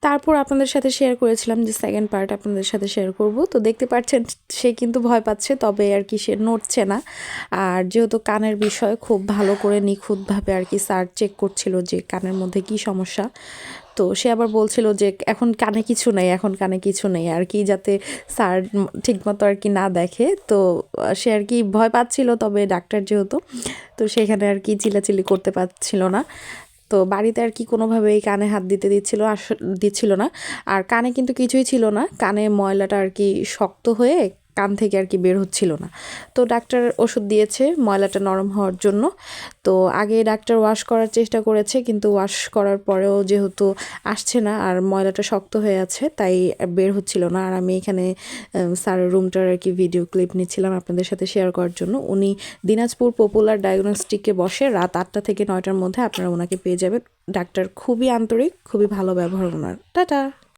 তারপর আপনাদের সাথে শেয়ার করেছিলাম যে সেকেন্ড পার্ট আপনাদের সাথে শেয়ার করব। তো দেখতে পাচ্ছেন সে কিন্তু ভয় পাচ্ছে, তবে আর কি সে নড়ছে না। আর যেহেতু কানের বিষয় খুব ভালো করে নিখুঁতভাবে আর কি স্যার চেক করছিল যে কানের মধ্যে কি সমস্যা। তো সে আবার বলছিল যে এখন কানে কিছু নেই, এখন কানে কিছু নেই আর কি, যাতে স্যার ঠিকমতো আর কি না দেখে। তো সে আর কি ভয় পাচ্ছিল, তবে ডাক্তার যেহেতু, তো সেখানে আর কি চিল্লাচিল্লি করতে পারছিল না। তো বাড়িতে আর কি কোনোভাবেই কানে হাত দিতে দিচ্ছিল না। আর কানে কিন্তু কিছুই ছিল না, কানে ময়লাটা আর কি শক্ত হয়ে কান থেকে আর কি বের হচ্ছিল না। তো ডাক্তার ওষুধ দিয়েছে ময়লাটা নরম হওয়ার জন্য। তো আগে ডাক্তার ওয়াশ করার চেষ্টা করেছে, কিন্তু ওয়াশ করার পরেও যেহেতু আসছে না আর ময়লাটা শক্ত হয়ে আছে, তাই বের হচ্ছিল না। আর আমি এখানে স্যারের রুমটার আর কি ভিডিও ক্লিপ নিচ্ছিলাম আপনাদের সাথে শেয়ার করার জন্য। উনি দিনাজপুর পপুলার ডায়াগনস্টিকে বসে রাত 8টা থেকে 9টার মধ্যে আপনারা ওনাকে পেয়ে যাবেন। ডাক্তার খুবই আন্তরিক, খুবই ভালো ব্যবহার ওনার। টাটা।